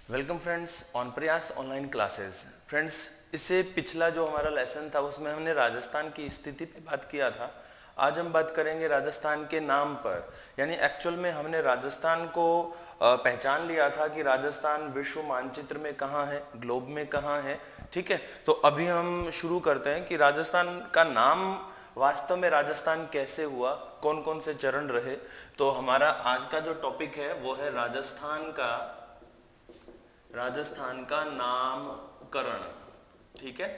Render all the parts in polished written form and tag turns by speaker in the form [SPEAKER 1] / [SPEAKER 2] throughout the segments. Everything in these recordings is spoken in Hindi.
[SPEAKER 1] वेलकम फ्रेंड्स ऑन प्रयास ऑनलाइन क्लासेस। फ्रेंड्स, इससे पिछला जो हमारा लेसन था उसमें हमने राजस्थान की स्थिति पे बात किया था। आज हम बात करेंगे राजस्थान के नाम पर, यानी एक्चुअल में हमने राजस्थान को पहचान लिया था कि राजस्थान विश्व मानचित्र में कहाँ है, ग्लोब में कहाँ है। ठीक है, तो अभी हम शुरू करते हैं कि राजस्थान का नाम वास्तव में राजस्थान कैसे हुआ, कौन कौन से चरण रहे। तो हमारा आज का जो टॉपिक है वो है राजस्थान का नामकरण। ठीक है,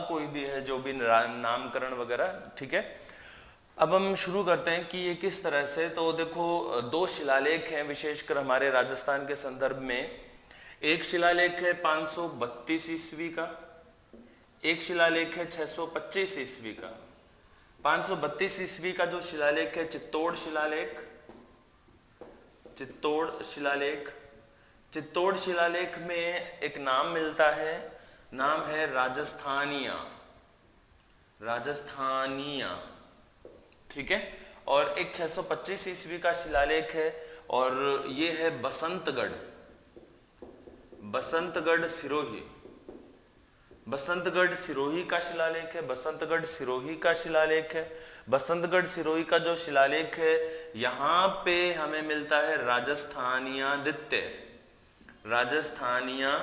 [SPEAKER 1] कोई भी है जो भी नामकरण वगैरह। ठीक है, अब हम शुरू करते हैं कि ये किस तरह से। तो देखो, दो शिलालेख हैं विशेषकर हमारे राजस्थान के संदर्भ में। एक शिलालेख है 532 ईस्वी का, एक शिलालेख है 625 ईस्वी का। 532 ईस्वी का जो शिलालेख है चित्तौड़ शिलालेख। चित्तौड़ शिलालेख में एक नाम मिलता है, नाम है राजस्थानिया। ठीक है, और एक 625 ईस्वी का शिलालेख है और ये है बसंतगढ़ सिरोही का शिलालेख है। बसंतगढ़ सिरोही का जो शिलालेख है, यहाँ पे हमें मिलता है राजस्थानिया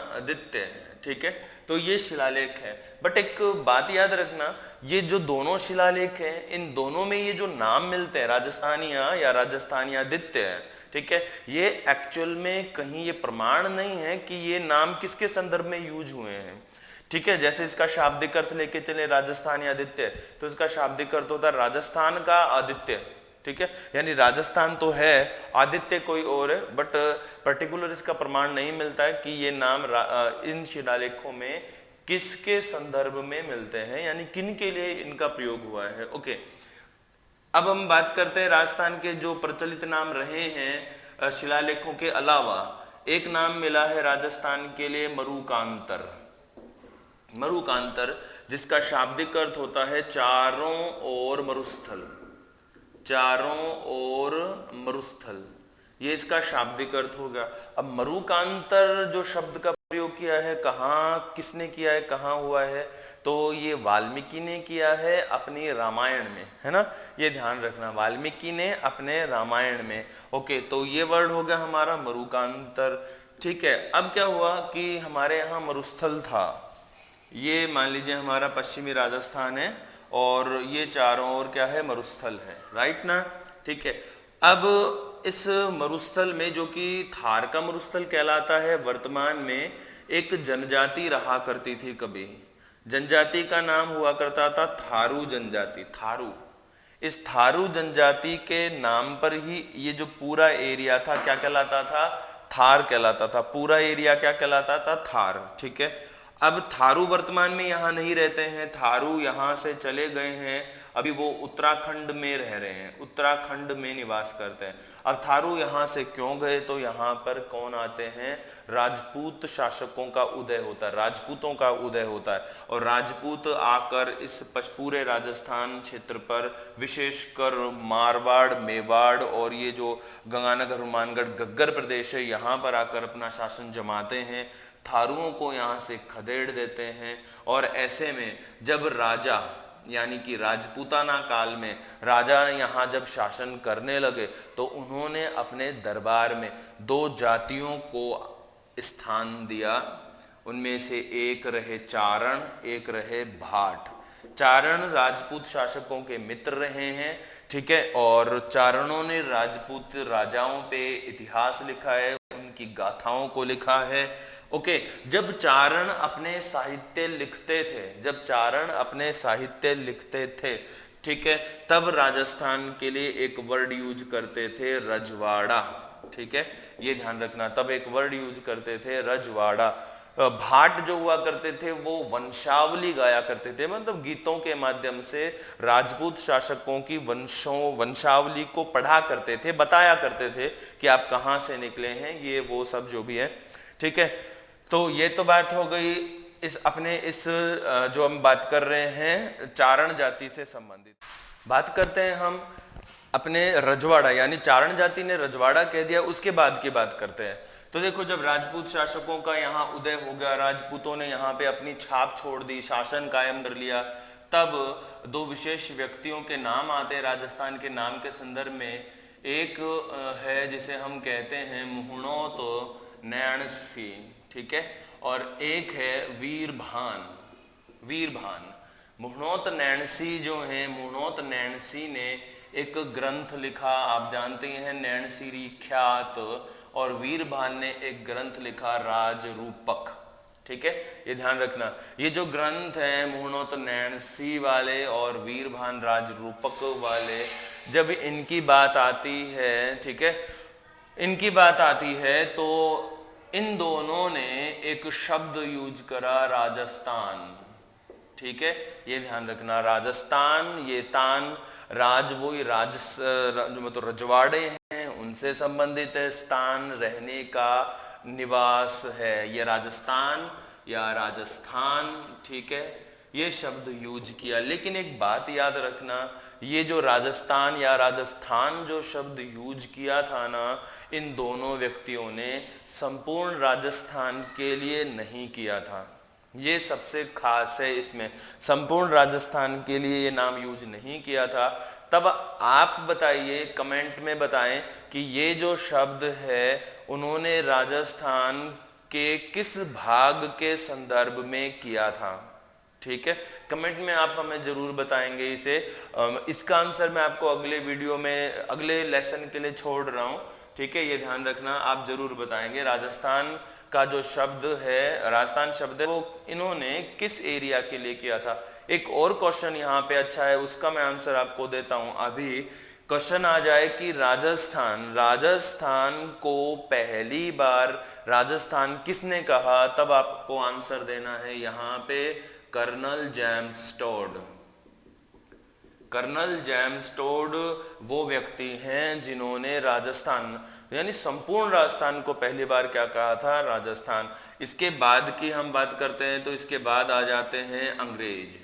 [SPEAKER 1] आदित्य। ठीक है, तो ये शिलालेख है। बट एक बात याद रखना, ये जो दोनों शिलालेख हैं, इन दोनों में ये जो नाम मिलते हैं राजस्थानिया या राजस्थानियादित्य है, ठीक है, ये एक्चुअल में कहीं ये प्रमाण नहीं है कि ये नाम किसके संदर्भ में यूज हुए हैं। ठीक है, जैसे इसका शाब्दिक अर्थ लेके चले राजस्थानियादित्य, तो इसका शाब्दिक अर्थ होता है राजस्थान का आदित्य। ठीक है, यानी राजस्थान तो है, आदित्य कोई और है, बट पर्टिकुलर इसका प्रमाण नहीं मिलता है कि ये नाम इन शिलालेखों में किसके संदर्भ में मिलते हैं, यानी किन के लिए इनका प्रयोग हुआ है। ओके, अब हम बात करते हैं राजस्थान के जो प्रचलित नाम रहे हैं शिलालेखों के अलावा। एक नाम मिला है राजस्थान के लिए मरुकांतर, जिसका शाब्दिक अर्थ होता है चारों ओर मरुस्थल। ये इसका शाब्दिक अर्थ हो गया। अब मरुकांतर जो शब्द का प्रयोग किया है, कहाँ किसने किया है, कहाँ हुआ है, तो ये वाल्मीकि ने किया है अपनी रामायण में, है ना। ये ध्यान रखना, वाल्मीकि ने अपने रामायण में। ओके, तो ये वर्ड हो गया हमारा मरुकांतर। ठीक है, अब क्या हुआ कि हमारे यहाँ मरुस्थल था। ये मान लीजिए हमारा पश्चिमी राजस्थान है और ये चारों ओर क्या है, मरुस्थल है, राइट ना। ठीक है, अब इस मरुस्थल में, जो कि थार का मरुस्थल कहलाता है, वर्तमान में एक जनजाति रहा करती थी। कभी जनजाति का नाम हुआ करता था थारू जनजाति। इस थारू जनजाति के नाम पर ही ये जो पूरा एरिया था क्या कहलाता था, थार कहलाता था। पूरा एरिया क्या कहलाता था, थार। ठीक है, अब थारू वर्तमान में यहाँ नहीं रहते हैं, थारू यहाँ से चले गए हैं, अभी वो उत्तराखंड में रह रहे हैं, उत्तराखंड में निवास करते हैं। अब थारू यहाँ से क्यों गए, तो यहाँ पर कौन आते हैं, राजपूत शासकों का उदय होता है, राजपूतों का उदय होता है, और राजपूत आकर इस पूरे राजस्थान क्षेत्र पर, विशेषकर मारवाड़, मेवाड़ और ये जो गंगानगर, हनुमानगढ़, गग्गर प्रदेश है, यहाँ पर आकर अपना शासन जमाते हैं, थारुओं को यहाँ से खदेड़ देते हैं। और ऐसे में जब राजा, यानी कि राजपूताना काल में राजा यहाँ जब शासन करने लगे, तो उन्होंने अपने दरबार में दो जातियों को स्थान दिया। उनमें से एक रहे चारण, एक रहे भाट। चारण राजपूत शासकों के मित्र रहे हैं, ठीक है, और चारणों ने राजपूत राजाओं पे इतिहास लिखा है, उनकी गाथाओं को लिखा है। ओके, जब चारण अपने साहित्य लिखते थे, ठीक है, तब राजस्थान के लिए एक वर्ड यूज करते थे, रजवाड़ा। ठीक है, ये ध्यान रखना, तब एक वर्ड यूज करते थे, रजवाड़ा। भाट जो हुआ करते थे वो वंशावली गाया करते थे, मतलब गीतों के माध्यम से राजपूत शासकों की वंशावली को पढ़ा करते थे, बताया करते थे कि आप कहाँ से निकले हैं, ये वो सब जो भी है। ठीक है, तो ये तो बात हो गई इस जो हम बात कर रहे हैं चारण जाति से संबंधित। बात करते हैं हम अपने रजवाड़ा, यानी चारण जाति ने रजवाड़ा कह दिया, उसके बाद की बात करते हैं। तो देखो, जब राजपूत शासकों का यहाँ उदय हो गया, राजपूतों ने यहाँ पे अपनी छाप छोड़ दी, शासन कायम कर लिया, तब दो विशेष व्यक्तियों के नाम आते हैं राजस्थान के नाम के संदर्भ में। एक है जिसे हम कहते हैं मुहणोत नैणसी, ठीक है, और एक है वीरभान। वीरभान, मुहणोत नैणसी जो है, मुहणोत नैणसी ने एक ग्रंथ लिखा, आप जानते हैं नैणसीरी ख्यात, और वीरभान ने एक ग्रंथ लिखा राजरूपक, ठीक है, ये ध्यान रखना। ये जो ग्रंथ है मुहणोत नैणसी वाले और वीरभान राजरूपक वाले, जब इनकी बात आती है, ठीक है, इनकी बात आती है, तो इन दोनों ने एक शब्द यूज करा, राजस्थान, ठीक है, ये ध्यान रखना। राजस्थान, ये तान, राज वही जो मतलब रजवाड़े हैं उनसे संबंधित है, स्थान रहने का निवास है, ये राजस्थान या राजस्थान, ठीक है, ये शब्द यूज किया। लेकिन एक बात याद रखना, ये जो राजस्थान या राजस्थान जो शब्द यूज किया था ना, इन दोनों व्यक्तियों ने संपूर्ण राजस्थान के लिए नहीं किया था। ये सबसे खास है इसमें, संपूर्ण राजस्थान के लिए ये नाम यूज नहीं किया था। तब आप बताइए, कमेंट में बताएं कि ये जो शब्द है उन्होंने राजस्थान के किस भाग के संदर्भ में किया था, ठीक है, कमेंट में आप हमें जरूर बताएंगे इसे। इसका आंसर मैं आपको अगले वीडियो में, अगले लेसन के लिए छोड़ रहा हूं, ठीक है, ये ध्यान रखना, आप जरूर बताएंगे राजस्थान का जो शब्द है, राजस्थान शब्द है, वो इन्होंने किस एरिया के लिए किया था। एक और क्वेश्चन यहाँ पे अच्छा है, उसका मैं आंसर आपको देता हूं अभी। क्वेश्चन आ जाए कि राजस्थान को पहली बार राजस्थान किसने कहा, तब आपको आंसर देना है यहाँ पे colonel James Tod. Colonel James Tod वो व्यक्ति हैं जिन्होंने राजस्थान यानी संपूर्ण राजस्थान को पहली बार क्या कहा था, राजस्थान। इसके बाद की हम बात करते हैं तो इसके बाद आ जाते हैं अंग्रेज।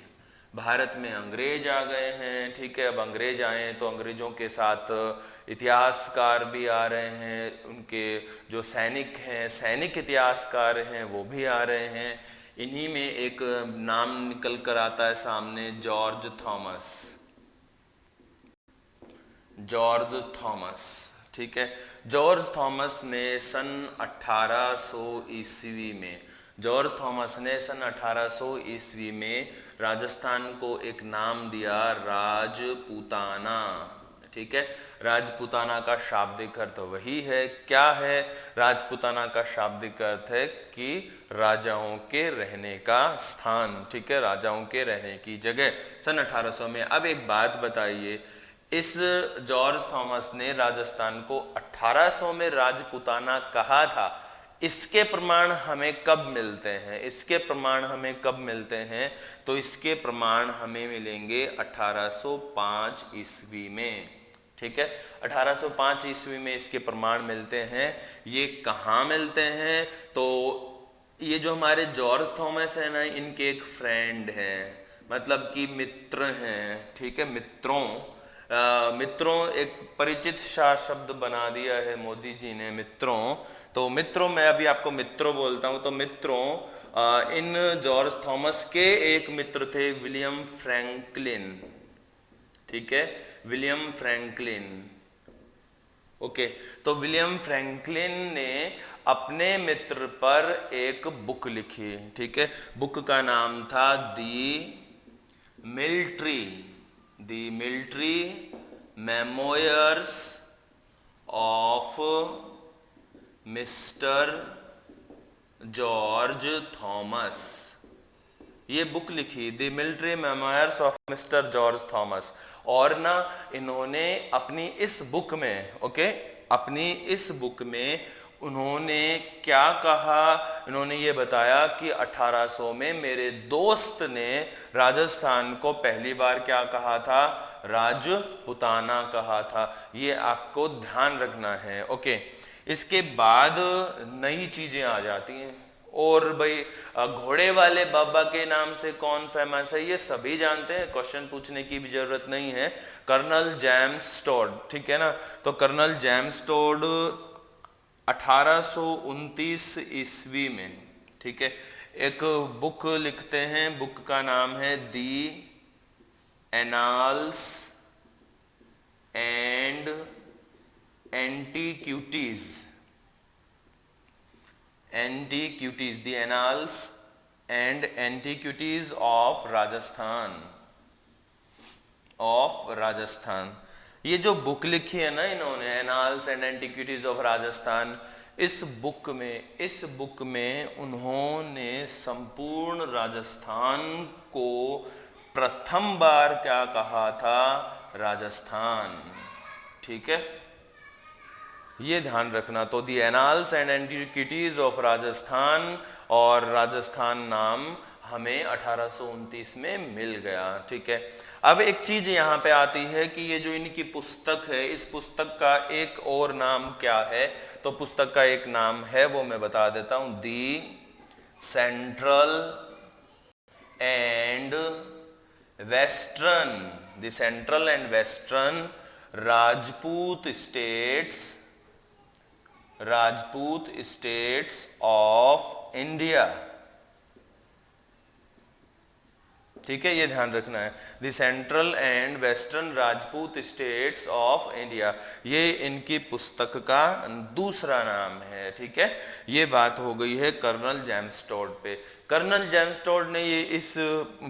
[SPEAKER 1] भारत में अंग्रेज आ गए हैं, ठीक है। अब अंग्रेज आए तो अंग्रेजों के साथ इतिहासकार भी आ रहे हैं, उनके जो सैनिक हैं, सैनिक इतिहासकार हैं, वो भी आ रहे हैं। इन्हीं में एक नाम निकल कर आता है सामने, जॉर्ज थॉमस। जॉर्ज थॉमस, ठीक है। जॉर्ज थॉमस ने सन 1800 ईस्वी में, जॉर्ज थॉमस ने सन 1800 ईस्वी में राजस्थान को एक नाम दिया, राजपूताना, ठीक है। राजपूताना का शाब्दिक अर्थ वही है, क्या है राजपूताना का शाब्दिक अर्थ है कि राजाओं के रहने का स्थान, ठीक है, राजाओं के रहने की जगह, सन 1800 में। अब एक बात बताइए, इस जॉर्ज थॉमस ने राजस्थान को 1800 में राजपूताना कहा था, इसके प्रमाण हमें कब मिलते हैं, इसके प्रमाण हमें कब मिलते हैं, तो इसके प्रमाण हमें मिलेंगे 1805 ईस्वी में, ठीक है। 1805 ईस्वी में इसके प्रमाण मिलते हैं। ये कहाँ मिलते हैं, तो ये जो हमारे जॉर्ज थॉमस है ना, इनके एक फ्रेंड हैं, मतलब कि मित्र हैं, ठीक है, मित्रों एक परिचित सा शब्द बना दिया है मोदी जी ने, मित्रों। तो मित्रों, मैं अभी आपको मित्रों बोलता हूं, तो मित्रों इन जॉर्ज थॉमस के एक मित्र थे विलियम फ्रैंकलिन, ठीक है, विलियम फ्रैंकलिन, ओके। तो विलियम फ्रैंकलिन ने अपने मित्र पर एक बुक लिखी, ठीक है। बुक का नाम था the military memoirs of mister George Thomas. ये बुक लिखी, the military memoirs of mister George Thomas. और ना इन्होंने अपनी इस बुक में, ओके, अपनी इस बुक में उन्होंने क्या कहा, इन्होंने ये बताया कि 1800 में मेरे दोस्त ने राजस्थान को पहली बार क्या कहा था, राजपूताना कहा था। ये आपको ध्यान रखना है, ओके। इसके बाद नई चीजें आ जाती हैं, और भाई घोड़े वाले बाबा के नाम से कौन फेमस है, ये सभी जानते हैं, क्वेश्चन पूछने की भी जरूरत नहीं है। कर्नल जेम्स टोड, ठीक है ना। तो कर्नल जेम्स टोड 1829 ईस्वी में, ठीक है, एक बुक लिखते हैं। बुक का नाम है the annals and antiquities, the annals and antiquities of Rajasthan. ये जो बुक लिखी है ना इन्होंने, annals and antiquities of Rajasthan, इस बुक में उन्होंने संपूर्ण राजस्थान को प्रथम बार क्या कहा था, राजस्थान, ठीक है, ये ध्यान रखना। तो the annals and antiquities of Rajasthan, और राजस्थान नाम हमें 1829 में मिल गया, ठीक है। अब एक चीज यहां पे आती है कि ये जो इनकी पुस्तक है, इस पुस्तक का एक और नाम क्या है, तो पुस्तक का एक नाम है, वो मैं बता देता हूं, the central and western Rajput states of India, ठीक है, ये ध्यान रखना है, the central and western Rajput states of India, ये इनकी पुस्तक का दूसरा नाम है, ठीक है। ये बात हो गई है कर्नल जेम्स टोड पे। कर्नल जेम्स टोड ने ये इस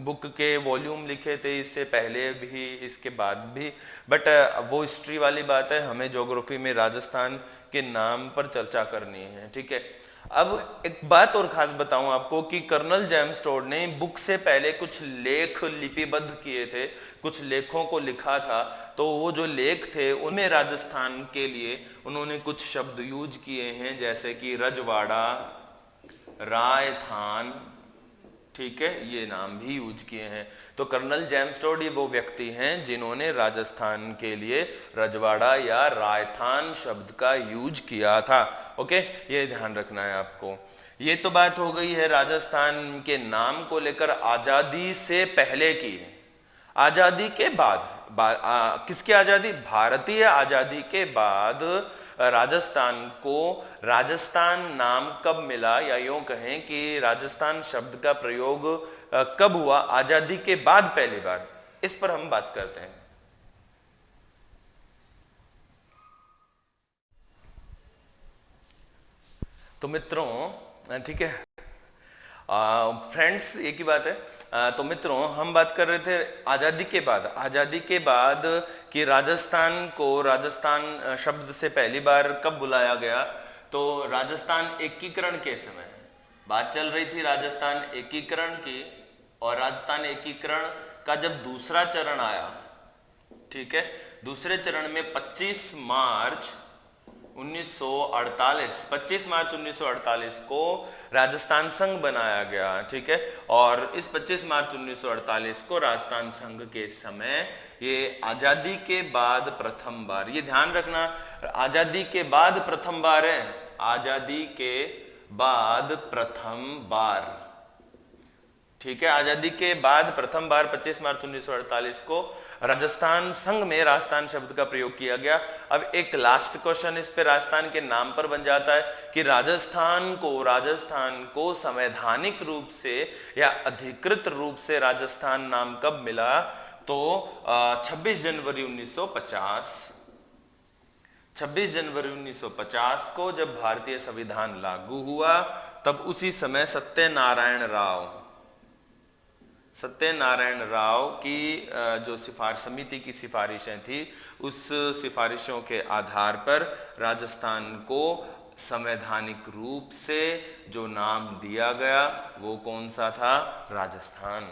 [SPEAKER 1] बुक के वॉल्यूम लिखे थे, इससे पहले भी इसके बाद भी, बट वो हिस्ट्री वाली बात है, हमें ज्योग्राफी में राजस्थान के नाम पर चर्चा करनी है, ठीक है। अब एक बात और खास बताऊं आपको कि कर्नल जेम्स टोड ने बुक से पहले कुछ लेख लिपिबद्ध किए थे, कुछ लेखों को लिखा था, तो वो जो लेख थे उनमें राजस्थान के लिए उन्होंने कुछ शब्द यूज किए हैं, जैसे कि रजवाड़ा, रायथान, ठीक है, ये नाम भी यूज किए हैं। तो कर्नल जेम्स टोड ये वो व्यक्ति हैं जिन्होंने राजस्थान के लिए रजवाड़ा या रायथान शब्द का यूज किया था, ओके, ये ध्यान रखना है आपको। ये तो बात हो गई है राजस्थान के नाम को लेकर आजादी से पहले की। आजादी के बाद किसकी आजादी, भारतीय आजादी के बाद राजस्थान को राजस्थान नाम कब मिला, या यूं कहें कि राजस्थान शब्द का प्रयोग कब हुआ, आजादी के बाद पहली बार, इस पर हम बात करते हैं। तो मित्रों, ठीक है फ्रेंड्स, एक ही बात है। तो मित्रों, हम बात कर रहे थे आजादी के बाद कि राजस्थान को राजस्थान शब्द से पहली बार कब बुलाया गया, तो राजस्थान एकीकरण के समय बात चल रही थी, राजस्थान एकीकरण की, और राजस्थान एकीकरण का जब दूसरा चरण आया, ठीक है, दूसरे चरण में 25 मार्च 1948 को राजस्थान संघ बनाया गया, ठीक है। और इस 25 मार्च 1948 को राजस्थान संघ के समय, ये आजादी के बाद प्रथम बार, ये ध्यान रखना, आजादी के बाद प्रथम बार है, आजादी के बाद प्रथम बार, ठीक है, आजादी के बाद प्रथम बार 25 मार्च 1948 को राजस्थान संघ में राजस्थान शब्द का प्रयोग किया गया। अब एक लास्ट क्वेश्चन इस पे राजस्थान के नाम पर बन जाता है कि राजस्थान को संवैधानिक रूप से या अधिकृत रूप से राजस्थान नाम कब मिला, तो 26 जनवरी 1950 को जब भारतीय संविधान लागू हुआ, तब उसी समय सत्यनारायण राव की जो समिति की सिफारिशें थी, उस सिफारिशों के आधार पर राजस्थान को संवैधानिक रूप से जो नाम दिया गया वो कौन सा था, राजस्थान,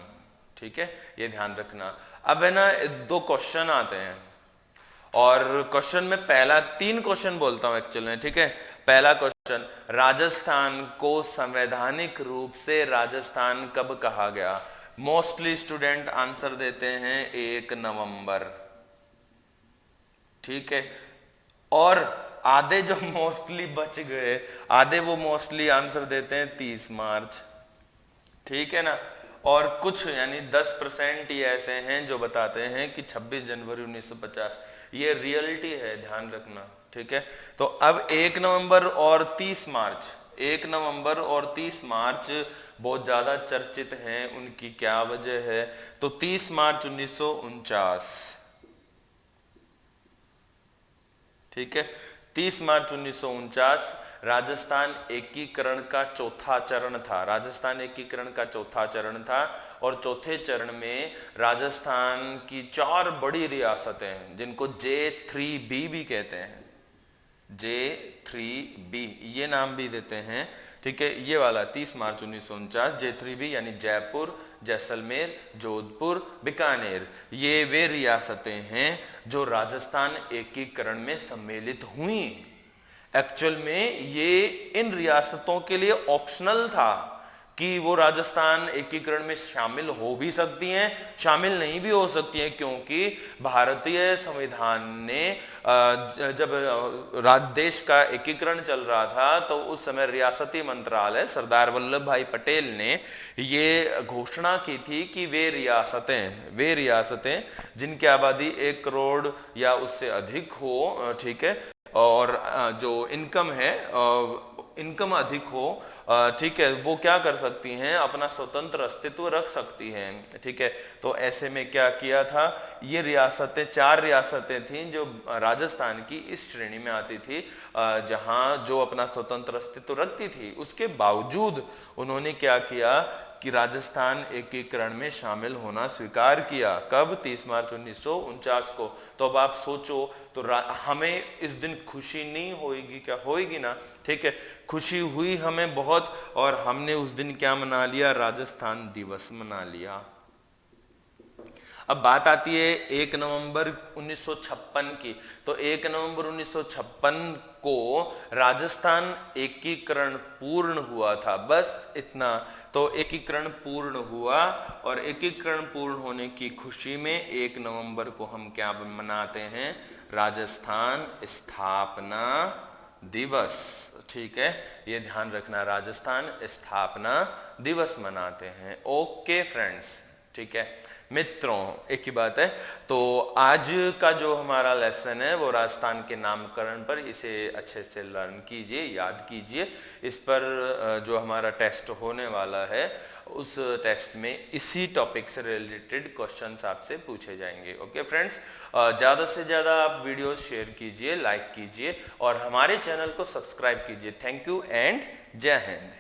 [SPEAKER 1] ठीक है, ये ध्यान रखना। अब है ना, 2 क्वेश्चन आते हैं, और क्वेश्चन में पहला 3 क्वेश्चन बोलता हूं एक्चुअली, ठीक है। पहला क्वेश्चन, राजस्थान को संवैधानिक रूप से राजस्थान कब कहा गया, मोस्टली स्टूडेंट आंसर देते हैं 1 नवंबर, ठीक है। और आधे जो मोस्टली बच गए, आधे वो मोस्टली आंसर देते हैं 30 मार्च, ठीक है ना। और कुछ यानी 10% ही ऐसे हैं जो बताते हैं कि 26 जनवरी 1950। ये रियलिटी है, ध्यान रखना, ठीक है। तो अब 1 नवंबर और 30 मार्च, 1 नवंबर और 30 मार्च बहुत ज्यादा चर्चित हैं, उनकी क्या वजह है? तो 30 मार्च 1949, ठीक है, 30 मार्च 1949 राजस्थान एकीकरण का चौथा चरण था। राजस्थान एकीकरण का चौथा चरण था और चौथे चरण में राजस्थान की 4 बड़ी रियासतें, जिनको J3B भी कहते हैं, J3B ये नाम भी देते हैं, ठीक है। ये वाला 30 मार्च 1949 J3B यानी जयपुर, जैसलमेर, जोधपुर, बीकानेर, ये वे रियासतें हैं जो राजस्थान एकीकरण में सम्मिलित हुई। एक्चुअल में ये इन रियासतों के लिए ऑप्शनल था कि वो राजस्थान एकीकरण में शामिल हो भी सकती हैं, शामिल नहीं भी हो सकती हैं, क्योंकि भारतीय संविधान ने जब देश का एकीकरण चल रहा था तो उस समय रियासती मंत्रालय सरदार वल्लभ भाई पटेल ने ये घोषणा की थी कि वे रियासतें जिनकी आबादी 1 करोड़ या उससे अधिक हो, ठीक है, और जो इनकम है, इनकम अधिक हो, ठीक है, वो क्या कर सकती हैं, अपना स्वतंत्र अस्तित्व रख सकती हैं, ठीक है। तो ऐसे में क्या किया था, ये रियासतें 4 रियासतें थीं जो राजस्थान की इस श्रेणी में आती थी, जहां जो अपना स्वतंत्र अस्तित्व रखती थी, उसके बावजूद उन्होंने क्या किया कि राजस्थान एकीकरण में शामिल होना स्वीकार किया। कब? 30 मार्च 1949 को। तो अब आप सोचो, तो हमें इस दिन खुशी नहीं होगी क्या? होगी ना, ठीक है, खुशी हुई हमें बहुत, और हमने उस दिन क्या मना लिया? राजस्थान दिवस मना लिया। अब बात आती है 1 नवंबर 1956 की। तो 1 नवंबर 1956 को राजस्थान एकीकरण पूर्ण हुआ था, बस इतना। तो एकीकरण पूर्ण हुआ, और एकीकरण पूर्ण होने की खुशी में 1 नवंबर को हम क्या मनाते हैं? राजस्थान स्थापना दिवस, ठीक है, ये ध्यान रखना, राजस्थान स्थापना दिवस मनाते हैं। ओके फ्रेंड्स, ठीक है मित्रों, एक ही बात है। तो आज का जो हमारा लेसन है वो राजस्थान के नामकरण पर, इसे अच्छे से लर्न कीजिए, याद कीजिए। इस पर जो हमारा टेस्ट होने वाला है, उस टेस्ट में इसी टॉपिक से रिलेटेड क्वेश्चंस आपसे पूछे जाएंगे। ओके फ्रेंड्स, ज़्यादा से ज़्यादा आप वीडियोस शेयर कीजिए, लाइक कीजिए और हमारे चैनल को सब्सक्राइब कीजिए। थैंक यू एंड जय हिंद।